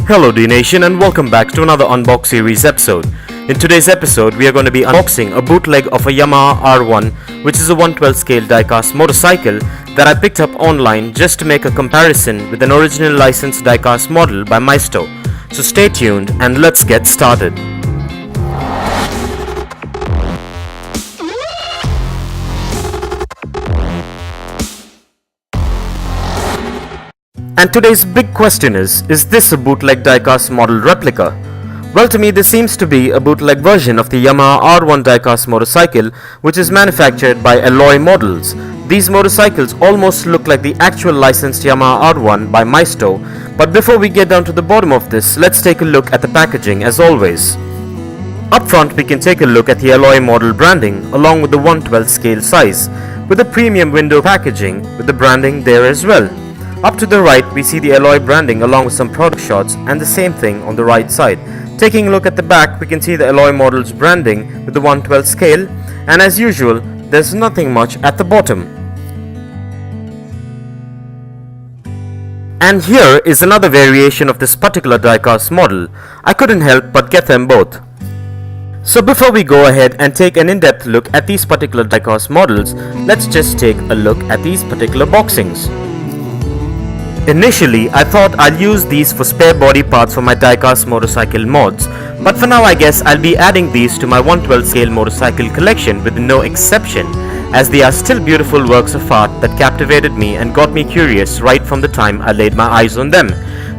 Hello Dnation and welcome back to another Unbox series episode. In today's episode we are going to be unboxing a bootleg of a Yamaha R1, which is a 112 scale diecast motorcycle that I picked up online just to make a comparison with an original licensed diecast model by Maisto. So stay tuned and let's get started. And today's big question is this a bootleg diecast model replica? Well, to me this seems to be a bootleg version of the Yamaha R1 diecast motorcycle, which is manufactured by Alloymodels. These motorcycles almost look like the actual licensed Yamaha R1 by Maisto, but before we get down to the bottom of this, let's take a look at the packaging as always. Up front we can take a look at the alloy model branding along with the 112 scale size, with the premium window packaging with the branding there as well. Up to the right we see the alloy branding along with some product shots, and the same thing on the right side. Taking a look at the back, we can see the Alloymodels branding with the 112 scale, and as usual there's nothing much at the bottom. And here is another variation of this particular diecast model. I couldn't help but get them both. So before we go ahead and take an in-depth look at these particular diecast models, let's just take a look at these particular boxings. Initially, I thought I'll use these for spare body parts for my diecast motorcycle mods, but for now I guess I'll be adding these to my 112 scale motorcycle collection with no exception, as they are still beautiful works of art that captivated me and got me curious right from the time I laid my eyes on them.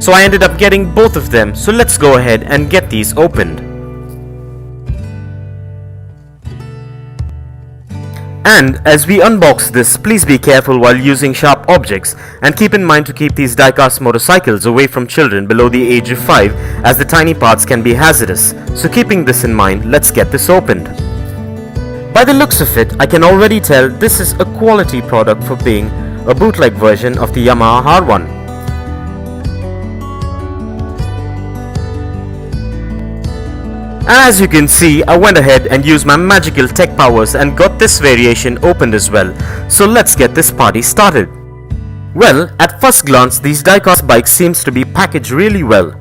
So I ended up getting both of them, so let's go ahead and get these opened. And as we unbox this, please be careful while using sharp objects, and keep in mind to keep these diecast motorcycles away from children below the age of 5, as the tiny parts can be hazardous. So keeping this in mind, let's get this opened. By the looks of it, I can already tell this is a quality product for being a bootleg version of the Yamaha R1. As you can see, I went ahead and used my magical tech powers and got this variation opened as well. So let's get this party started. Well, at first glance these diecast bikes seems to be packaged really well,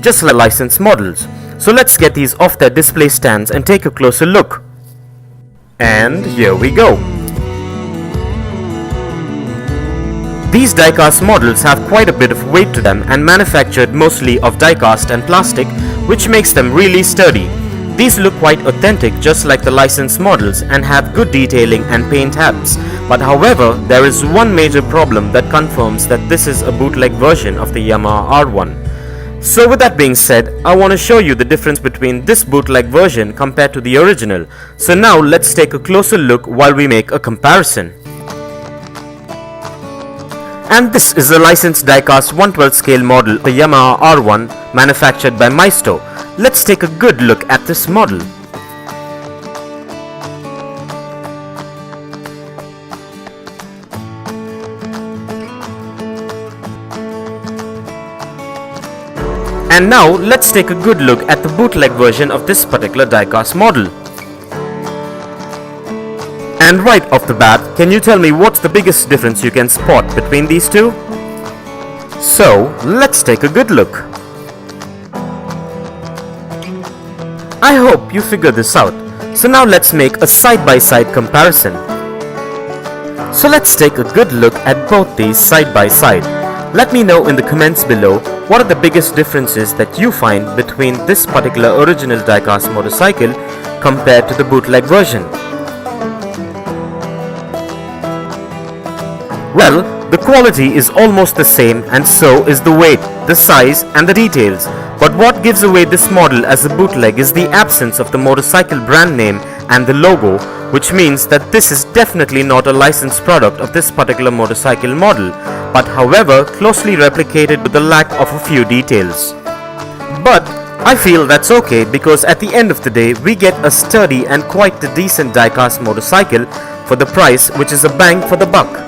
just like licensed models. So let's get these off their display stands and take a closer look. And here we go. These diecast models have quite a bit of weight to them and manufactured mostly of diecast and plastic, which makes them really sturdy. These look quite authentic just like the licensed models and have good detailing and paint apps. But however, there is one major problem that confirms that this is a bootleg version of the Yamaha R1. So with that being said, I want to show you the difference between this bootleg version compared to the original. So now let's take a closer look while we make a comparison. And this is a licensed diecast 112 scale model, the Yamaha R1, manufactured by Maisto. Let's take a good look at this model. And now let's take a good look at the bootleg version of this particular diecast model. And right off the bat, can you tell me what's the biggest difference you can spot between these two? So, let's take a good look. I hope you figured this out. So now let's make a side-by-side comparison. So let's take a good look at both these side by side. Let me know in the comments below what are the biggest differences that you find between this particular original diecast motorcycle compared to the bootleg version. Well, the quality is almost the same, and so is the weight, the size and the details. But what gives away this model as a bootleg is the absence of the motorcycle brand name and the logo, which means that this is definitely not a licensed product of this particular motorcycle model, but however closely replicated with the lack of a few details. But I feel that's okay, because at the end of the day we get a sturdy and quite a decent diecast motorcycle for the price, which is a bang for the buck.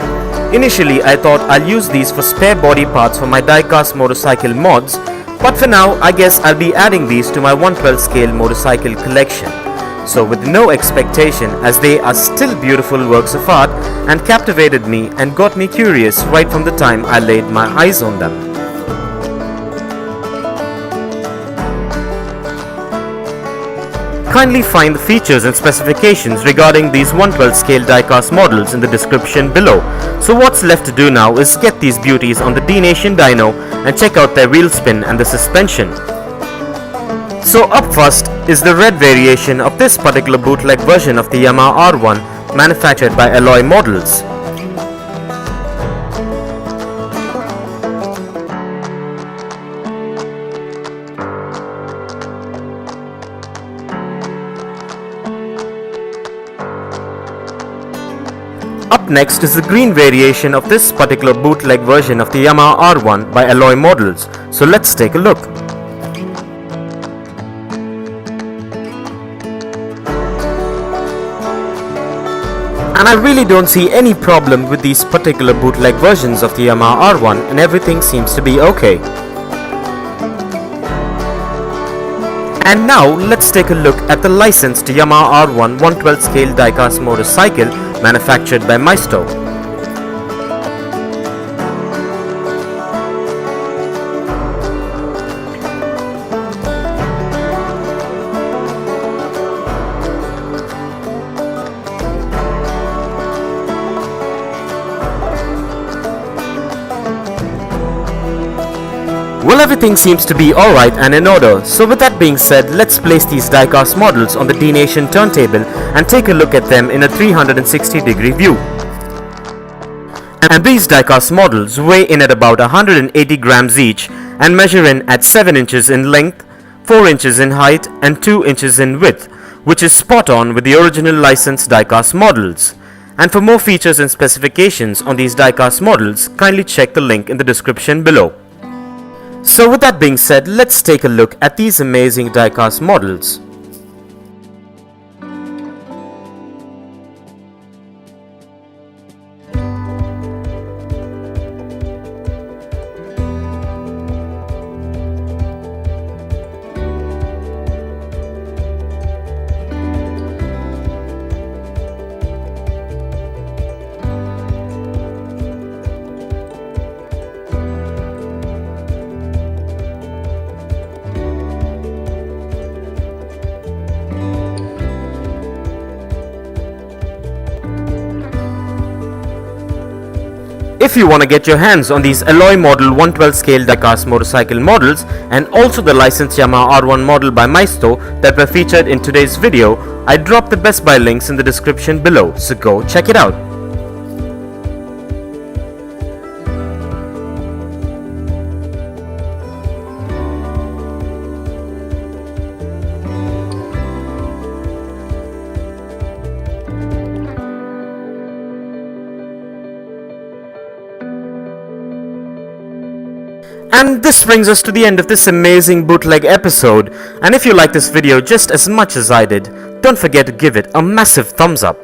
Initially I thought I'll use these for spare body parts for my diecast motorcycle mods, but for now I guess I'll be adding these to my 112 scale motorcycle collection. So with no expectation, as they are still beautiful works of art and captivated me and got me curious right from the time I laid my eyes on them. kindly find the features and specifications regarding these 1/12 scale diecast models in the description below. So what's left to do now is get these beauties on the Dnation dyno and check out their wheel spin and the suspension. So up first is the red variation of this particular bootleg version of the Yamaha R1 manufactured by Alloymodels. Up next is the green variation of this particular bootleg version of the Yamaha R1 by Alloymodels. So let's take a look. And I really don't see any problem with these particular bootleg versions of the Yamaha R1, and everything seems to be okay. And now let's take a look at the licensed Yamaha R1 1/12 scale diecast motorcycle manufactured by Maisto. Well, everything seems to be alright and in order, so with that being said, let's place these diecast models on the Dnation turntable and take a look at them in a 360-degree view. And these diecast models weigh in at about 180 grams each and measure in at 7 inches in length, 4 inches in height and 2 inches in width, which is spot on with the original licensed diecast models. And for more features and specifications on these diecast models, kindly check the link in the description below. So with that being said, let's take a look at these amazing diecast models. If you want to get your hands on these alloy model 1/12 scale diecast motorcycle models and also the licensed Yamaha R1 model by Maisto that were featured in today's video, I dropped the Best Buy links in the description below, so go check it out. And this brings us to the end of this amazing bootleg episode, and if you like this video just as much as I did, don't forget to give it a massive thumbs up.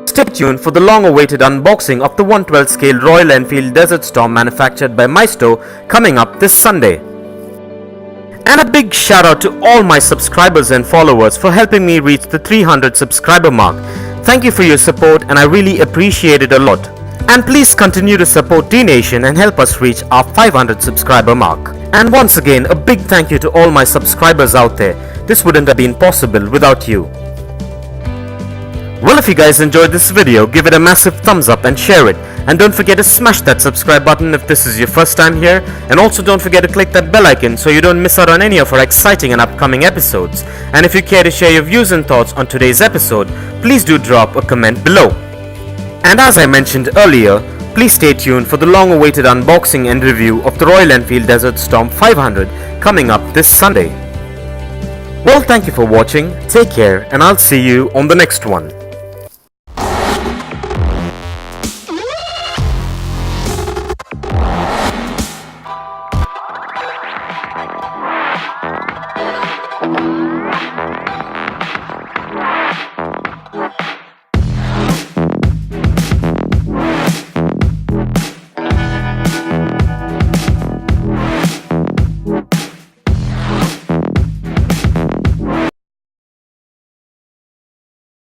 Stay tuned for the long-awaited unboxing of the 1/12 scale Royal Enfield Desert Storm manufactured by Maisto coming up this Sunday. And a big shout out to all my subscribers and followers for helping me reach the 300 subscriber mark. Thank you for your support and I really appreciate it a lot. And please continue to support Dnation and help us reach our 500 subscriber mark. And once again, a big thank you to all my subscribers out there. This wouldn't have been possible without you. Well, if you guys enjoyed this video, give it a massive thumbs up and share it. And don't forget to smash that subscribe button if this is your first time here. And also don't forget to click that bell icon so you don't miss out on any of our exciting and upcoming episodes. And if you care to share your views and thoughts on today's episode, please do drop a comment below. And as I mentioned earlier, please stay tuned for the long-awaited unboxing and review of the Royal Enfield Desert Storm 500 coming up this Sunday. Well, thank you for watching, take care, and I'll see you on the next one.